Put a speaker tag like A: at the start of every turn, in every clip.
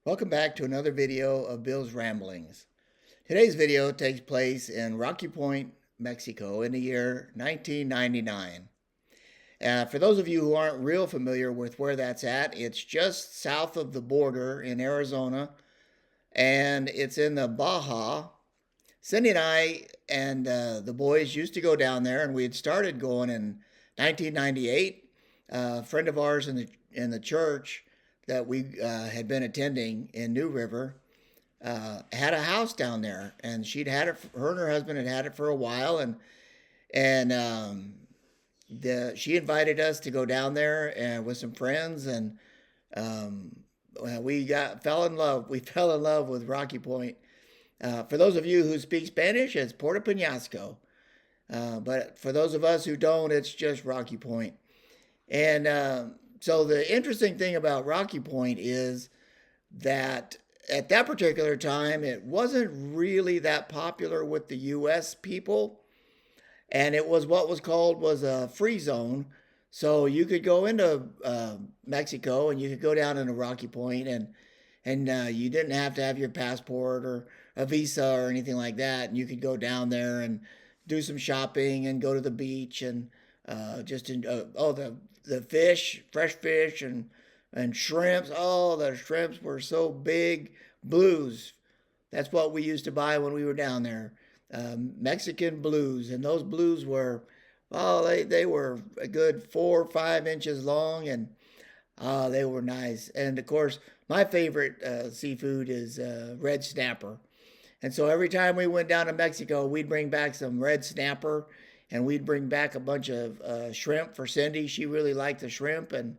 A: Welcome back to another video of Bill's Ramblings. Today's video takes place in Rocky Point, Mexico in the year 1999. For those of you who aren't real familiar with where that's at, it's just south of the border in Arizona and it's in the Baja. Cindy and I and the boys used to go down there, and we had started going in 1998. A friend of ours in the church that we had been attending in New River had a house down there, and she'd had it. Her and her husband had it for a while, and she invited us to go down there and with some friends, and um, we fell in love. We fell in love with Rocky Point. For those of you who speak Spanish, it's Puerto Penasco. But for those of us who don't, it's just Rocky Point. And so the interesting thing about Rocky Point is that at that particular time, it wasn't really that popular with the U.S. people, and it was what was a free zone. So you could go into Mexico and you could go down into Rocky Point, and you didn't have to have your passport or a visa or anything like that. And you could go down there and do some shopping and go to the beach and the fish, fresh fish and shrimps. Oh, the shrimps were so big. Blues. That's what we used to buy when we were down there. Mexican blues, and those blues were, they were a good 4 or 5 inches long, and they were nice. And of course, my favorite seafood is red snapper. And so every time we went down to Mexico, we'd bring back some red snapper, and we'd bring back a bunch of shrimp for Cindy. She really liked the shrimp, and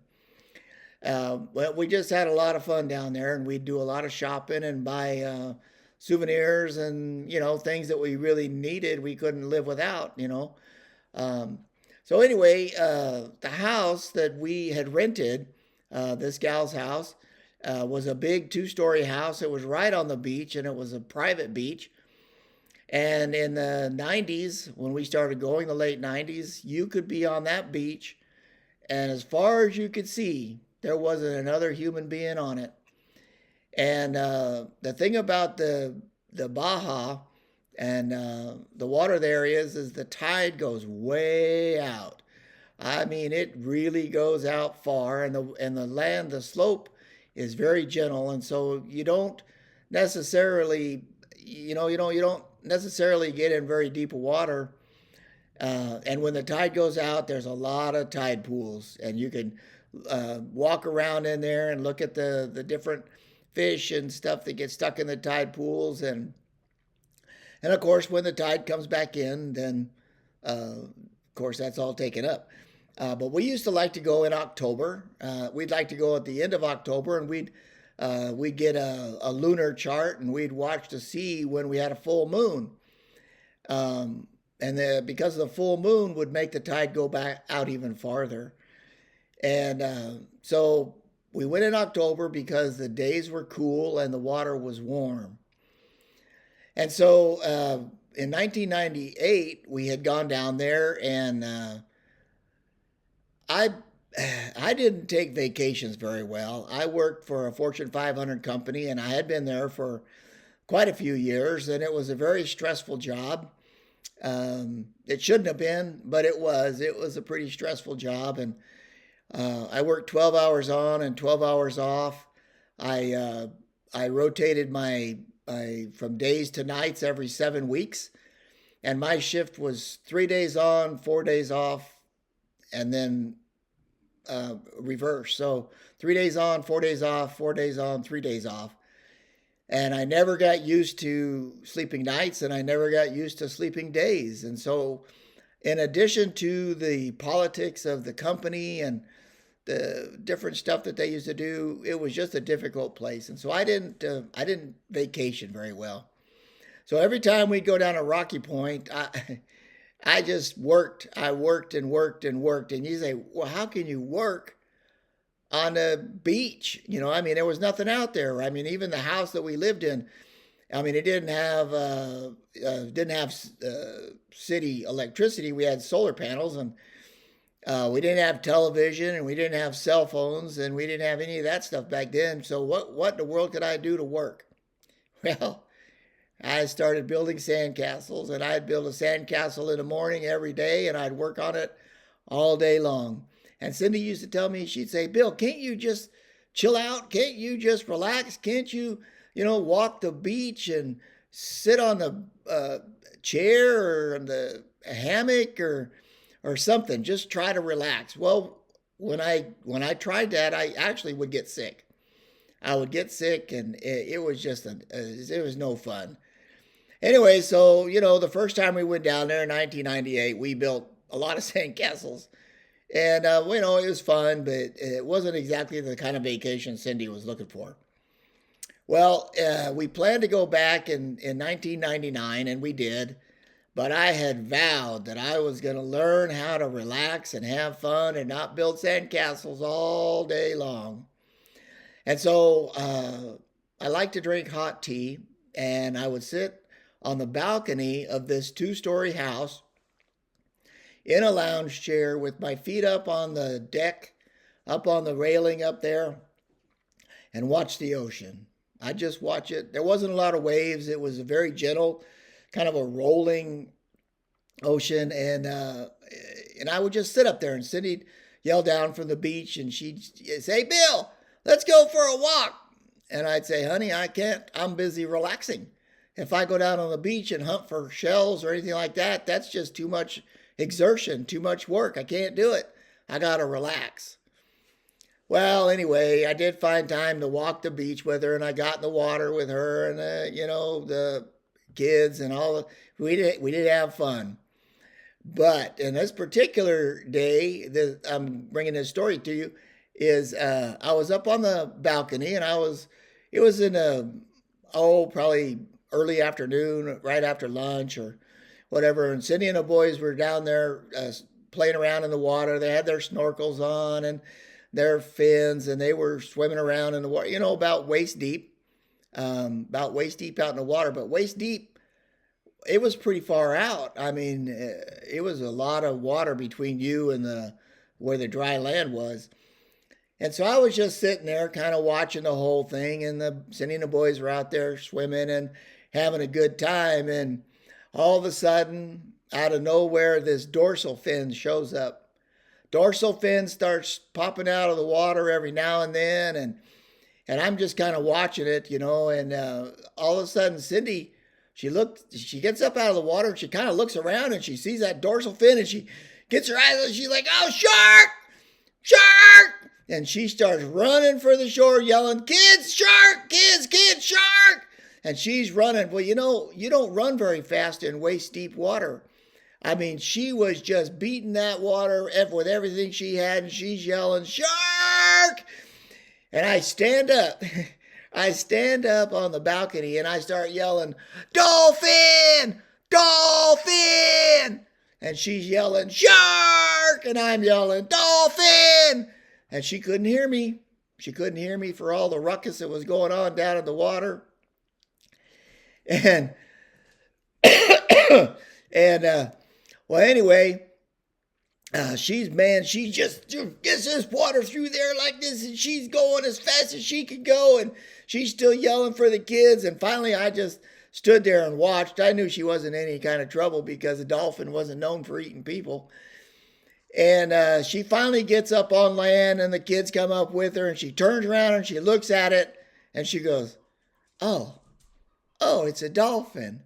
A: well, we just had a lot of fun down there, and we'd do a lot of shopping and buy souvenirs and things that we really needed. We couldn't live without. Um, so anyway, the house that we had rented, this gal's house, was a big two-story house. It was right on the beach, and it was a private beach. And in the 90s, when we started going, the late 90s, you could be on that beach, and as far as you could see, there wasn't another human being on it. And the thing about the Baja and the water there is the tide goes way out. I mean, it really goes out far, and the land, the slope is very gentle, and so you don't necessarily, you don't necessarily get in very deep water. And when the tide goes out, there's a lot of tide pools, and you can walk around in there and look at the different fish and stuff that get stuck in the tide pools, and of course, when the tide comes back in, then of course that's all taken up. But we used to like to go in October. We'd like to go at the end of October, and we'd get a lunar chart, and we'd watch to see when we had a full moon. Because the full moon would make the tide go back out even farther. And so we went in October because the days were cool and the water was warm. And so in 1998, we had gone down there, and I I didn't take vacations very well. I worked for a Fortune 500 company, and I had been there for quite a few years, and it was a very stressful job. It shouldn't have been, but it was. It was a pretty stressful job, and I worked 12 hours on and 12 hours off. I rotated my from days to nights every 7 weeks, and my shift was 3 days on, 4 days off, and then reverse. So 3 days on, 4 days off, 4 days on, 3 days off. And I never got used to sleeping nights, and I never got used to sleeping days. And so, in addition to the politics of the company and the different stuff that they used to do, it was just a difficult place. And so I didn't vacation very well. So every time we'd go down to Rocky Point, I just worked. I worked and worked and worked. And you say, well, how can you work on a beach? I mean, there was nothing out there. I mean, even the house that we lived in, I mean, it didn't have city electricity. We had solar panels, We didn't have television and we didn't have cell phones and we didn't have any of that stuff back then. So what in the world could I do to work? Well, I started building sandcastles, and I'd build a sandcastle in the morning every day, and I'd work on it all day long. And Cindy used to tell me, she'd say, Bill, can't you just chill out? Can't you just relax? Can't you, walk the beach and sit on the chair or in the hammock or something? Just try to relax. Well, when I tried that, I actually would get sick. I would get sick, and it was just it was no fun. Anyway, so the first time we went down there in 1998, we built a lot of sandcastles, and it was fun, but it wasn't exactly the kind of vacation Cindy was looking for. Well, we planned to go back in 1999, and we did. But I had vowed that I was going to learn how to relax and have fun and not build sandcastles all day long. And so I like to drink hot tea, and I would sit on the balcony of this two-story house in a lounge chair with my feet up on the deck, up on the railing up there, and watch the ocean. I just watch it. There wasn't a lot of waves. It was a very gentle, kind of a rolling ocean, and I would just sit up there, and Cindy'd yell down from the beach, and she'd say, Bill, let's go for a walk. And I'd say, honey, I can't. I'm busy relaxing. If I go down on the beach and hunt for shells or anything like that, that's just too much exertion, too much work. I can't do it. I got to relax. Well, anyway, I did find time to walk the beach with her, and I got in the water with her and, the kids and all. We did have fun. But in this particular day that I'm bringing this story to you is I was up on the balcony, and it was in probably early afternoon, right after lunch or whatever. And Cindy and the boys were down there playing around in the water. They had their snorkels on and their fins, and they were swimming around in the water, about waist deep out in the water. But waist deep, it was pretty far out. I mean, it was a lot of water between you and where the dry land was. And so I was just sitting there kind of watching the whole thing, and Cindy and the boys were out there swimming and having a good time. And all of a sudden, out of nowhere, this dorsal fin shows up. Dorsal fin starts popping out of the water every now and then, and I'm just kind of watching it, and all of a sudden Cindy, she gets up out of the water, and she kind of looks around, and she sees that dorsal fin, and she gets her eyes, and she's like, oh, shark, shark, and she starts running for the shore, yelling, kids, shark, kids, shark, and she's running. Well, you don't run very fast in waist deep water. I mean, she was just beating that water with everything she had, and she's yelling, shark! And I stand up. I stand up on the balcony, and I start yelling, dolphin! Dolphin! And she's yelling, shark! And I'm yelling, dolphin! And she couldn't hear me. She couldn't hear me for all the ruckus that was going on down in the water. And, well, anyway, she just gets this water through there like this, and she's going as fast as she could go, and she's still yelling for the kids. And finally, I just stood there and watched. I knew she wasn't in any kind of trouble because a dolphin wasn't known for eating people. And she finally gets up on land, and the kids come up with her, and she turns around and she looks at it, and she goes, oh, it's a dolphin.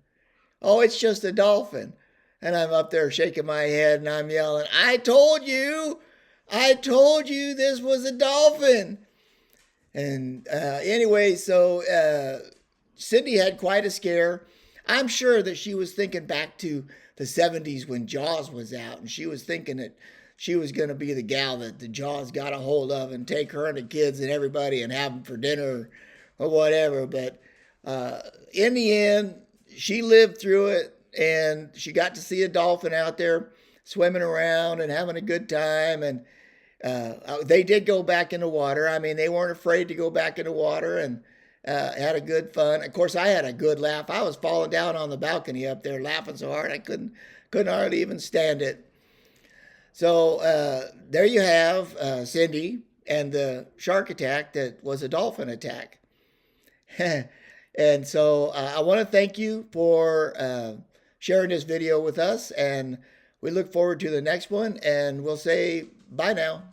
A: Oh, it's just a dolphin. And I'm up there shaking my head, and I'm yelling, I told you this was a dolphin. And anyway, so Cindy had quite a scare. I'm sure that she was thinking back to the 70s when Jaws was out, and she was thinking that she was going to be the gal that the Jaws got a hold of and take her and the kids and everybody and have them for dinner or whatever. But in the end, she lived through it, and she got to see a dolphin out there swimming around and having a good time. And they did go back in the water. I mean, they weren't afraid to go back in the water, and had a good fun. Of course, I had a good laugh. I was falling down on the balcony up there laughing so hard I couldn't hardly even stand it. So there you have Cindy and the shark attack that was a dolphin attack. And so I want to thank you for sharing this video with us, and we look forward to the next one, and we'll say bye now.